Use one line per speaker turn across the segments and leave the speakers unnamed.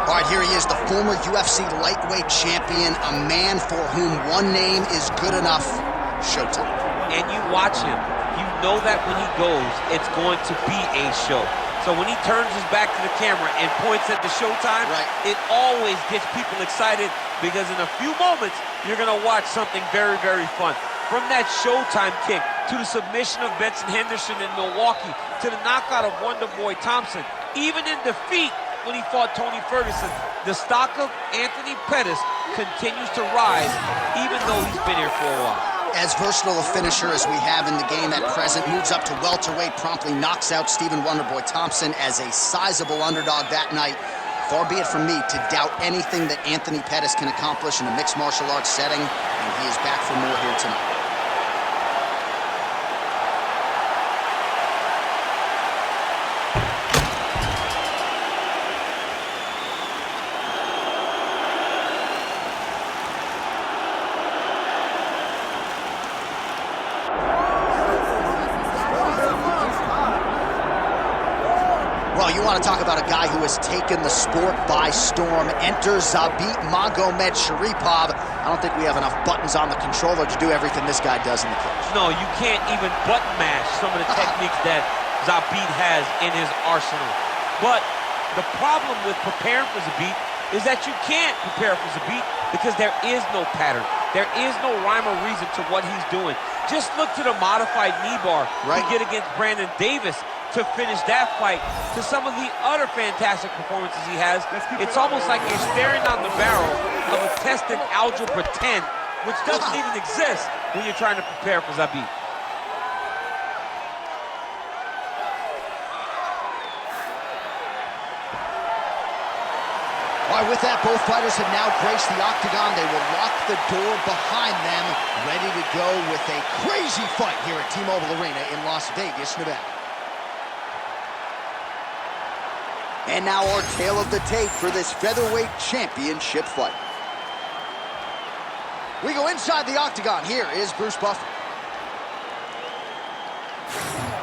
All right, here he is, the former UFC lightweight champion, a man for whom one name is good enough, Showtime.
And you watch him, you know that when he goes, it's going to be a show. So when he turns his back to the camera and points at the Showtime, it always gets people excited because in a few moments, you're going to watch something very, very fun. From that Showtime kick to the submission of Benson Henderson in Milwaukee to the knockout of Wonderboy Thompson, even in defeat when he fought Tony Ferguson, the stock of Anthony Pettis continues to rise even though he's been here for a while.
As versatile a finisher as we have in the game at present, moves up to welterweight, promptly knocks out Stephen Wonderboy Thompson as a sizable underdog that night. Far be it from me to doubt anything that Anthony Pettis can accomplish in a mixed martial arts setting, and he is back for more here tonight. Well, you want to talk about a guy who has taken the sport by storm. Enter Zabit Magomedsharipov. I don't think we have enough buttons on the controller to do everything this guy does in the cage.
No, you can't even button mash some of the techniques that Zabit has in his arsenal. But the problem with preparing for Zabit is that you can't prepare for Zabit because there is no pattern. There is no rhyme or reason to what he's doing. Just look to the modified knee bar to get against Brandon Davis to finish that fight, to some of the other fantastic performances he has. It's almost like you're staring down the barrel of a tested algebra 10, which doesn't even exist when you're trying to prepare for Zabit.
All right, with that, both fighters have now graced the octagon. They will lock the door behind them, ready to go with a crazy fight here at T-Mobile Arena in Las Vegas, Nevada. And now our tale of the tape for this featherweight championship fight. We go inside the octagon. Here is Bruce Buffer.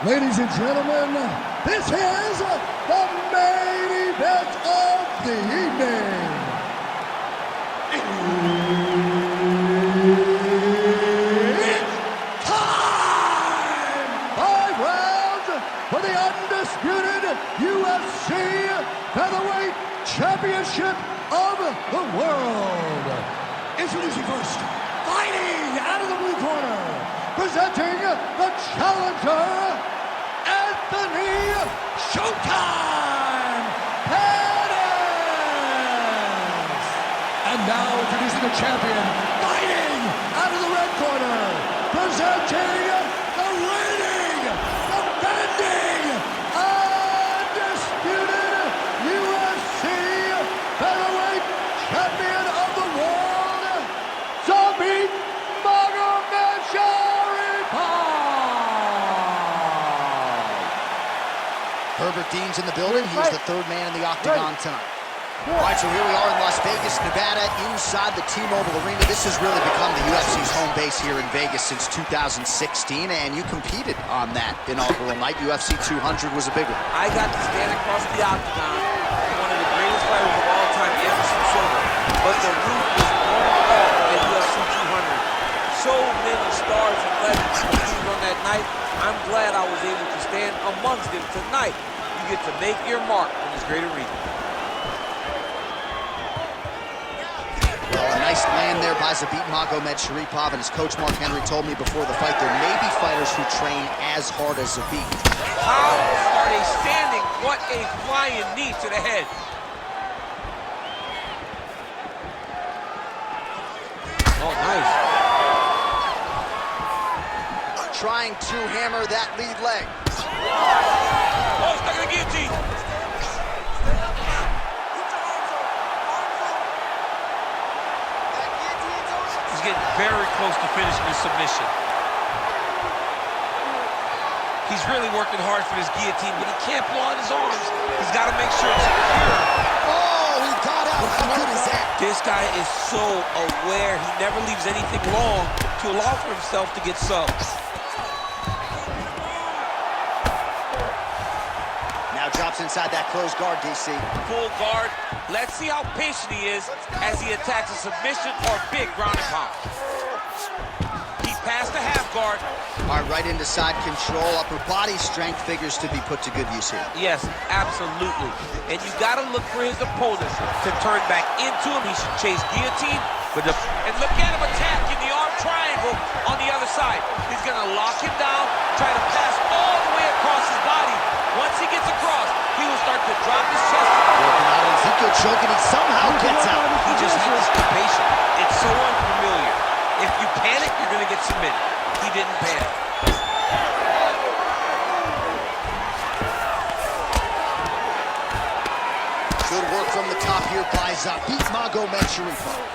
Ladies and gentlemen, this is the main event of the evening. It's time! 5 rounds for the undisputed UFC Featherweight Championship of the world. Introducing first, fighting out of the blue corner, presenting the challenger, Anthony Showtime Pettis. And now introducing the champion, fighting out of the red corner, presenting the reigning, defending, undisputed UFC Featherweight Champion of the world, Zabit Magomedsharipov.
Herbert Dean's in the building. He's the third man in the octagon tonight. All right, so here we are in Las Vegas, Nevada, inside the T-Mobile Arena. This has really become the UFC's home base here in Vegas since 2016, and you competed on that inaugural night. UFC 200 was a big one.
I got to stand across the octagon, one of the greatest fighters of all time, Anderson Silva. But the roof was blown off at UFC 200. So many stars and legends competed on that night. I'm glad I was able to stand amongst them tonight. You get to make your mark in this great arena.
Well, a nice land there by Zabit Magomedsharipov, and his coach Mark Henry told me before the fight there may be fighters who train as hard as Zabit.
How are they standing? What a flying knee to the head. Oh, nice.
Trying to hammer that lead leg.
Oh, stuck in the guillotine. He's getting very close to finishing his submission. He's really working hard for this guillotine, but he can't blow out his arms. He's got to make sure it's secure.
Oh, he got out. How good is that?
This guy is so aware. He never leaves anything long to allow for himself to get subs.
Now drops steps inside that closed guard, DC.
Full guard. Let's see how patient he is as he attacks a submission or big ground and pound. He passed the half guard.
All right, right into side control. Upper body strength figures to be put to good use here.
Yes, absolutely. And you got to look for his opponent to turn back into him. He should chase guillotine. And look at him attacking the arm triangle on the other side. He's going to lock him down, try to pass all the way across his body. Once he gets across, he will start to drop his chest.
Working out Ezekiel choking, he somehow gets out.
He just has to be patient. It's so unfamiliar. If you panic, you're going to get submitted. He didn't panic.
Good work from the top here by Zabit Magomedsharipov.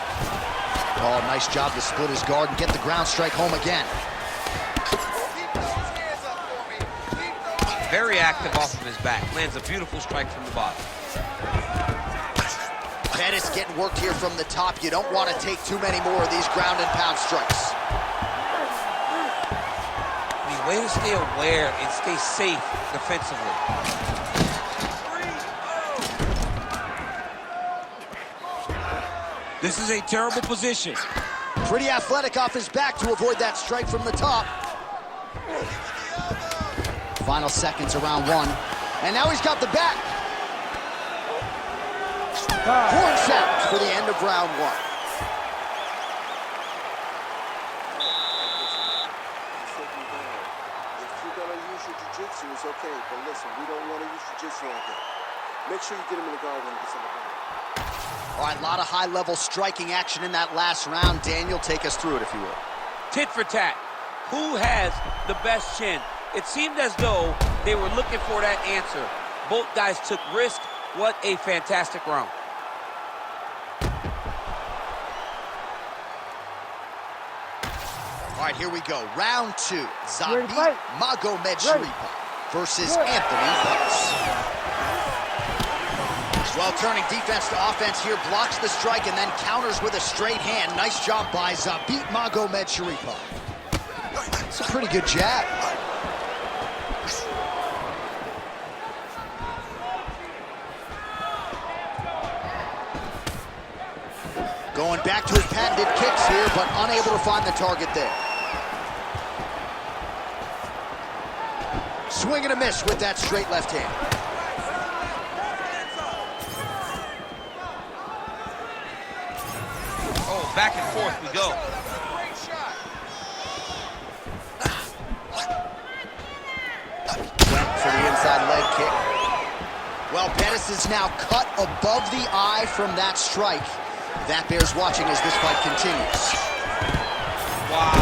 Oh, nice job to split his guard and get the ground strike home again.
Very active off of his back. Lands a beautiful strike from the bottom.
Pettis getting worked here from the top. You don't want to take too many more of these ground and pound strikes.
I mean, way to stay aware and stay safe defensively. This is a terrible position.
Pretty athletic off his back to avoid that strike from the top. Final seconds of round one. And now he's got the back. Horn sounds for the end of round one.
If you're going to use your jiu-jitsu, it's okay. But listen, we don't want to use jiu-jitsu on him. Make sure you get him in the guard when he gets in the ground.
All right, a lot of high-level striking action in that last round. Daniel, take us through it, if you will.
Tit for tat. Who has the best chin? It seemed as though they were looking for that answer. Both guys took risk. What a fantastic round.
All right, here we go. Round two. Zabit Magomedsharipov versus Anthony Pettis. Well, turning defense to offense here, blocks the strike and then counters with a straight hand. Nice job by Zabit Magomedsharipov. It's a pretty good jab. Going back to his patented kicks here, but unable to find the target there. Swing and a miss with that straight left hand.
Oh, back and forth we go.
Went for the inside leg kick. Well, Pettis is now cut above the eye from that strike. That bears watching as this fight continues.
Wow,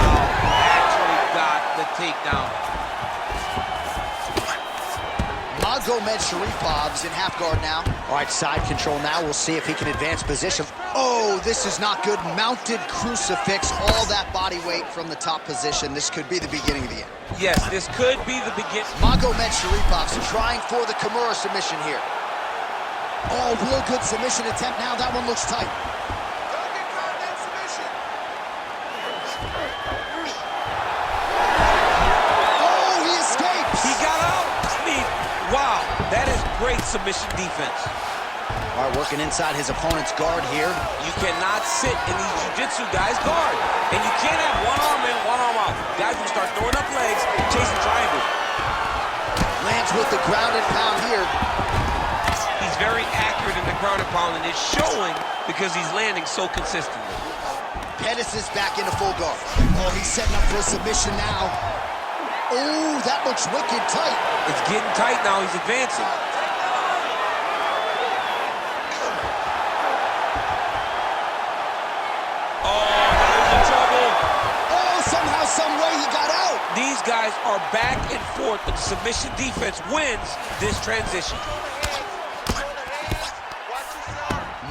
actually got the takedown.
Magomedsharipov in half guard now. All right, side control now. We'll see if he can advance position. Oh, this is not good. Mounted crucifix, all that body weight from the top position. This could be the beginning of the end.
Yes, this could be the beginning.
Magomedsharipov trying for the Kimura submission here. Oh, real good submission attempt now. That one looks tight. Oh, he escapes.
He got out. I mean, wow, that is great submission defense.
All right, working inside his opponent's guard here.
You cannot sit in these jiu-jitsu guys' guard. And you can't have one arm in, one arm out. Guys will start throwing up legs, chasing triangles.
Lands with the ground and pound here.
He's very accurate in the ground and pound, and it's showing because he's landing so consistently.
Pettis is back into full guard. Oh, he's setting up for a submission now. Oh, that looks wicked tight.
It's getting tight now. He's advancing. These guys are back and forth, but the submission defense wins this transition.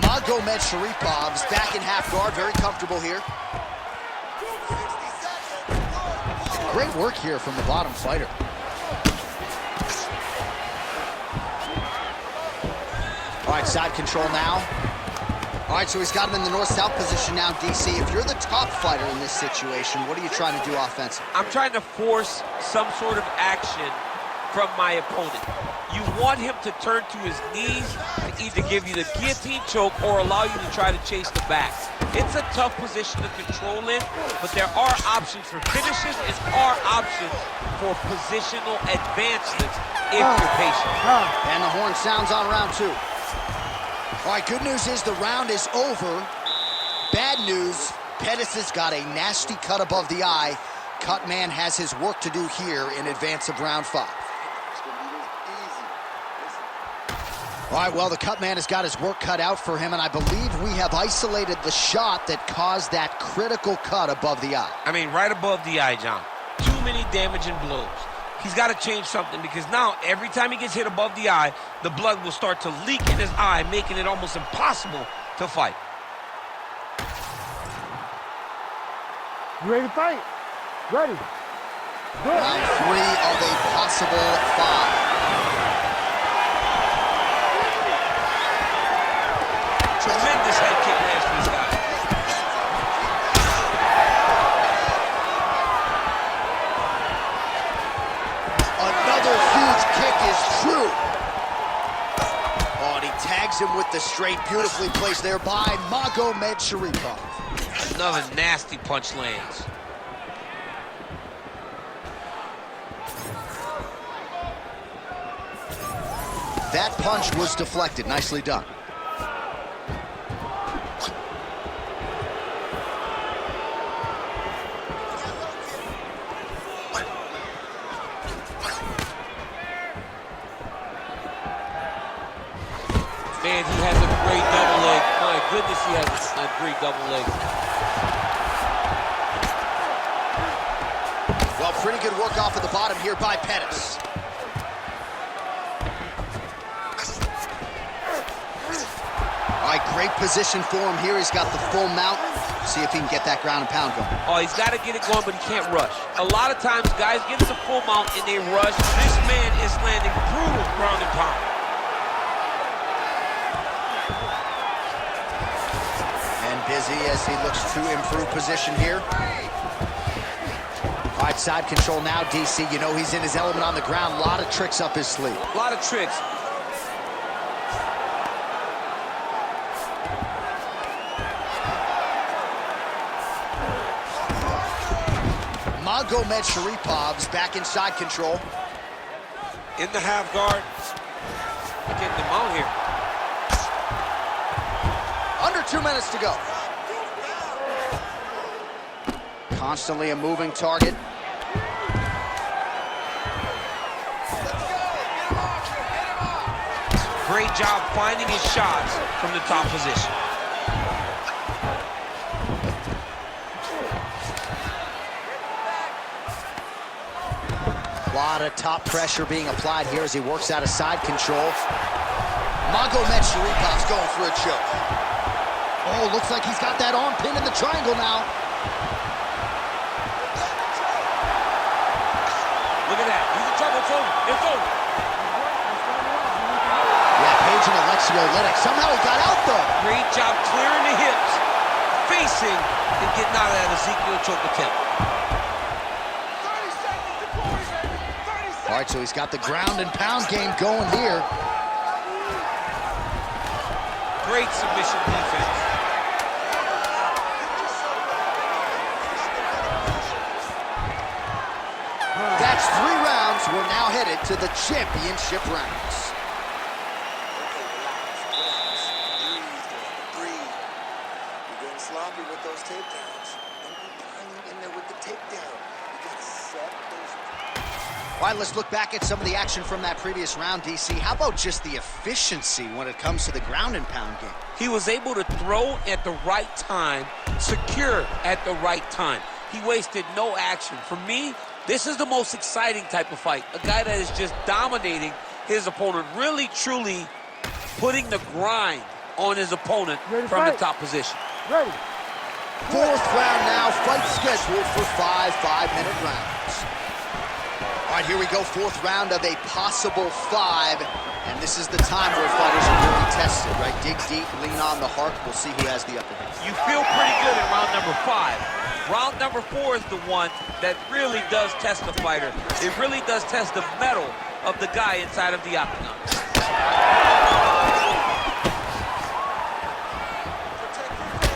Magomedsharipov back in half guard, very comfortable here. Great work here from the bottom fighter. All right, side control now. All right, so he's got him in the north-south position now, DC. If you're the top fighter in this situation, what are you trying to do offensively?
I'm trying to force some sort of action from my opponent. You want him to turn to his knees to either give you the guillotine choke or allow you to try to chase the back. It's a tough position to control in, but there are options for finishes and are options for positional advancements if you're patient.
And the horn sounds on round 2. All right, good news is the round is over. Bad news, Pettis has got a nasty cut above the eye. Cut man has his work to do here in advance of round 5. All right, well, the cut man has got his work cut out for him, and I believe we have isolated the shot that caused that critical cut above the eye.
I mean, right above the eye, John. Too many damaging blows. He's got to change something because now every time he gets hit above the eye, the blood will start to leak in his eye, making it almost impossible to fight.
You ready to fight? Ready. Good.
Round 3 of a possible 5.
Tremendous head kick lands for this guy.
Another huge kick is true. Oh, and he tags him with the straight, beautifully placed there by Magomedsharipov.
Another nasty punch lands.
That punch was deflected. Nicely done.
Man, he has a great double leg. My goodness, he has a great double leg.
Well, pretty good work off of the bottom here by Pettis. All right, great position for him here. He's got the full mount. See if he can get that ground and pound going.
Oh, he's got to get it going, but he can't rush. A lot of times, guys get to the full mount and they rush. This man is landing brutal ground and pound.
Busy as he looks to improve position here. All right, side control now, DC. You know he's in his element on the ground. A lot of tricks up his sleeve.
A lot of tricks.
Magomedsharipov back in side control.
In the half guard. Getting them out here.
Under 2 minutes to go. Constantly a moving target.
Great job finding his shots from the top position.
A lot of top pressure being applied here as he works out of side control. Magomedsharipov going for a choke. Oh, looks like he's got that arm pin in the triangle now.
Look at that. He's in trouble. It's over. It's over.
Yeah, Page and Alexio Oleinik. Somehow he got out, though.
Great job clearing the hips, facing, and getting out of that Ezekiel choke attempt.
30 seconds.
All right, so he's got the ground and pound game going here.
Great submission defense.
That's 3 rounds. We're now headed to the championship rounds.
Breathe. You're getting sloppy with those takedowns. Don't be piling in there with the takedown. You got to set those.
All right, let's look back at some of the action from that previous round, DC. How about just the efficiency when it comes to the ground and pound game?
He was able to throw at the right time, secure at the right time. He wasted no action. For me, this is the most exciting type of fight. A guy that is just dominating his opponent, really, truly putting the grind on his opponent from the top position.
Ready.
4th round now, fight scheduled for 5 5-minute rounds. All right, here we go, 4th round of a possible 5. And this is the time where fighters are really tested, right? Dig deep, lean on the heart. We'll see who has the upper hand.
You feel pretty good in round number 5. Round number 4 is the one that really does test the fighter. It really does test the mettle of the guy inside of the octagon.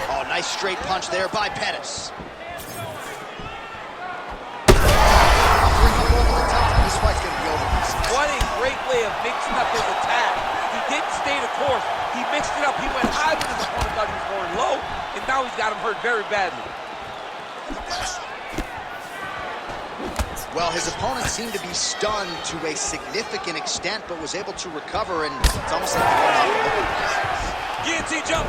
Oh, nice straight punch there by Pettis. This fight's gonna be over.
What a great way of mixing up his attack. He didn't stay the course. He mixed it up. He went high when his opponent thought he was going low, and now he's got him hurt very badly.
Well, his opponent seemed to be stunned to a significant extent, but was able to recover, and it's almost like he went out looking.
Guillotine jump.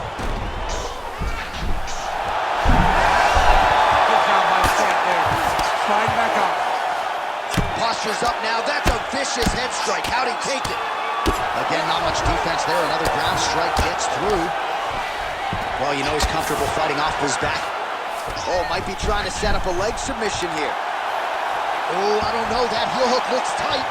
Good job by the champ there. Slide back up.
Posture's up now. That's a vicious head strike. How'd he take it? Again, not much defense there. Another ground strike gets through. Well, you know he's comfortable fighting off his back. Oh, might be trying to set up a leg submission here. Oh, I don't know. That heel hook looks tight.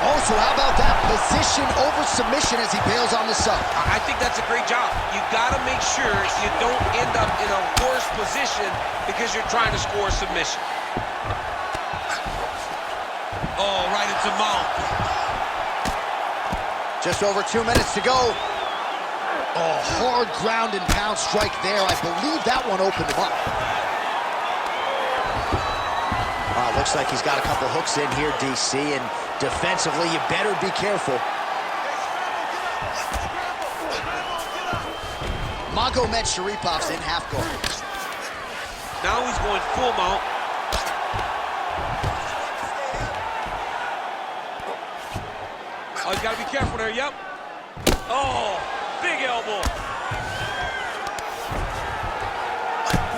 Oh, so how about that position over submission as he bails on the sub?
I think that's a great job. You gotta make sure you don't end up in a worse position because you're trying to score a submission. Oh, right into mount.
Just over 2 minutes to go. Oh, hard ground and pound strike there. I believe that one opened him up. Looks like he's got a couple hooks in here, DC, and defensively, you better be careful. Magomedsharipov in half guard.
Now he's going full mount. Oh, he's got to be careful there, yep. Oh, big elbow.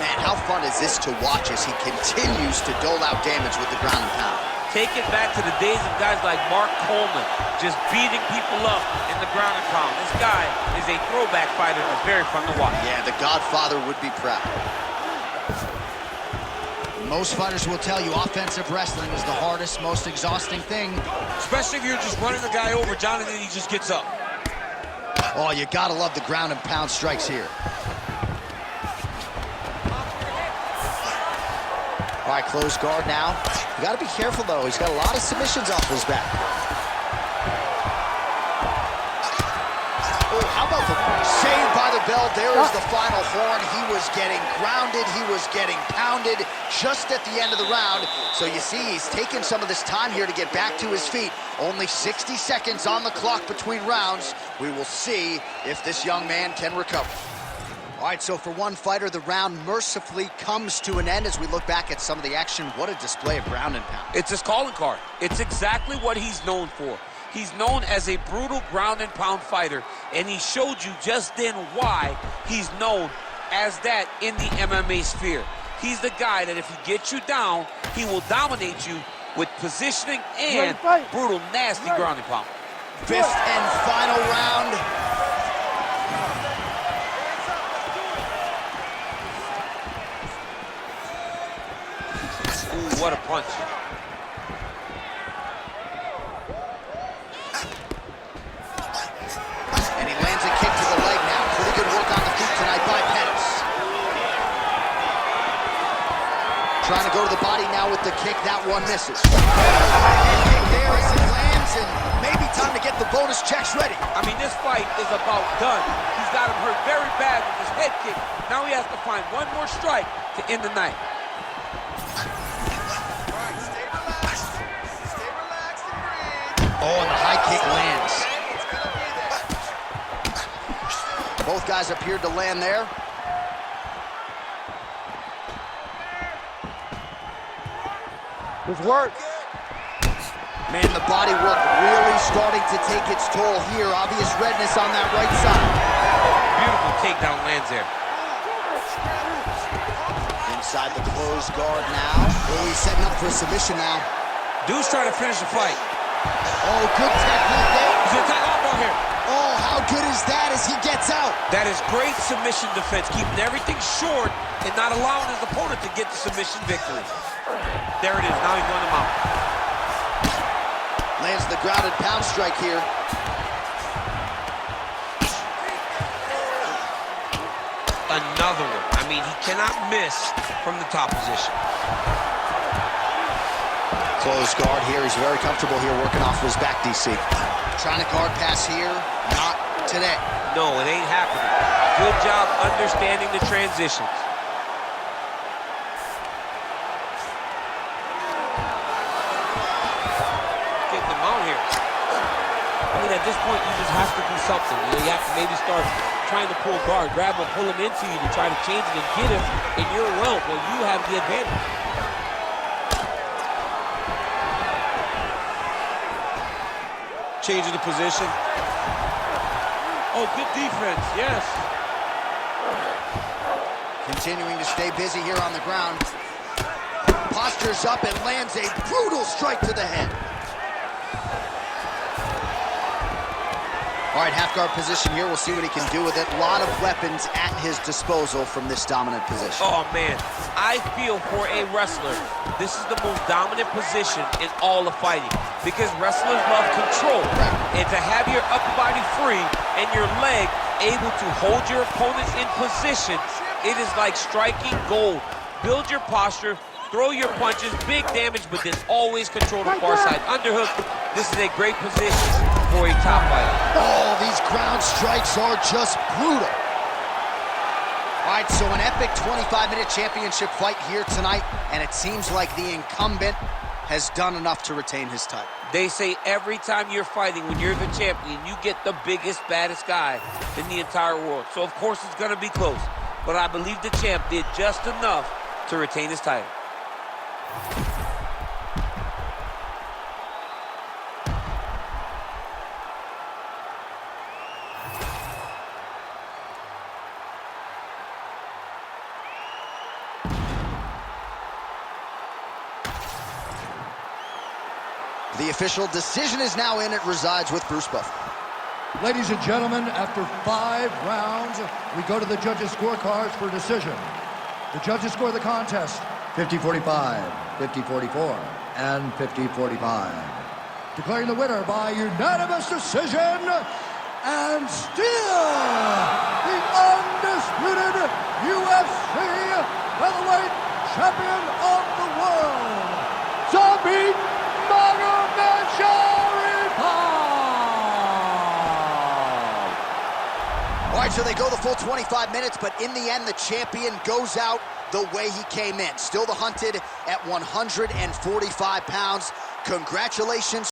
Man, how fun is this to watch as he continues to dole out damage with the ground and pound?
Take it back to the days of guys like Mark Coleman, just beating people up in the ground and pound. This guy is a throwback fighter that's very fun to watch.
Yeah, the Godfather would be proud. Most fighters will tell you offensive wrestling is the hardest, most exhausting thing.
Especially if you're just running the guy over, Jonathan, he just gets up.
Oh, you gotta love the ground and pound strikes here. All right, close guard now. You gotta be careful, though. He's got a lot of submissions off his back. Oh, how about the save by the bell? There is the final horn. He was getting grounded. He was getting pounded just at the end of the round. So you see, he's taken some of this time here to get back to his feet. Only 60 seconds on the clock between rounds. We will see if this young man can recover. All right, so for one fighter, the round mercifully comes to an end as we look back at some of the action. What a display of ground and pound.
It's his calling card. It's exactly what he's known for. He's known as a brutal ground and pound fighter, and he showed you just then why he's known as that in the MMA sphere. He's the guy that if he gets you down, he will dominate you with positioning and brutal, nasty ground and pound.
Fifth and final round.
Ooh, what a punch.
And he lands a kick to the leg now. Pretty good work on the feet tonight by Pettis. Trying to go to the body now with the kick. That one misses. And kick there as he lands, and maybe time to get the bonus checks ready.
I mean, this fight is about done. He's got him hurt very bad with his head kick. Now he has to find one more strike to end the night.
Oh, and the high kick lands. Both guys appeared to land there.
This works.
Man, the body work really starting to take its toll here. Obvious redness on that right side.
Beautiful takedown lands there.
Inside the closed guard now. Oh, he's setting up for a submission now.
Dude's trying to finish the fight.
Oh, good technique there.
He's gonna tie off on here.
Oh, how good is that as he gets out?
That is great submission defense, keeping everything short and not allowing his opponent to get the submission victory. There it is, now he's running him out.
Lands the grounded pound strike here.
Another one. I mean, he cannot miss from the top position.
Close guard here. He's very comfortable here working off his back, DC. Trying to guard pass here. Not today.
No, it ain't happening. Good job understanding the transitions. Getting them out here. I mean, at this point, you just have to do something. You know, you have to maybe start trying to pull guard, grab him, pull him into you to try to change it and get him in your realm where you have the advantage.
Changing the position.
Oh, good defense, yes.
Continuing to stay busy here on the ground. Postures up and lands a brutal strike to the head. All right, half guard position here. We'll see what he can do with it. A lot of weapons at his disposal from this dominant position.
Oh, man. I feel for a wrestler, this is the most dominant position in all of fighting because wrestlers love control. And to have your upper body free and your leg able to hold your opponents in position, it is like striking gold. Build your posture, throw your punches, big damage, but then always control the far side. Underhook, this is a great position for a top fighter.
Oh, these ground strikes are just brutal. All right, so an epic 25-minute championship fight here tonight, and it seems like the incumbent has done enough to retain his title.
They say every time you're fighting, when you're the champion, you get the biggest, baddest guy in the entire world. So, of course, it's going to be close. But I believe the champ did just enough to retain his title.
The official decision is now in. It resides with Bruce Buffer.
Ladies and gentlemen, after 5 rounds, we go to the judges' scorecards for decision. The judges score the contest 50-45, 50-44, and 50-45. Declaring the winner by unanimous decision, and still the undisputed UFC featherweight champion of the world, Zabit Magomedsharipov.
All right, so they go the full 25 minutes, but in the end, the champion goes out the way he came in. Still the hunted at 145 pounds. Congratulations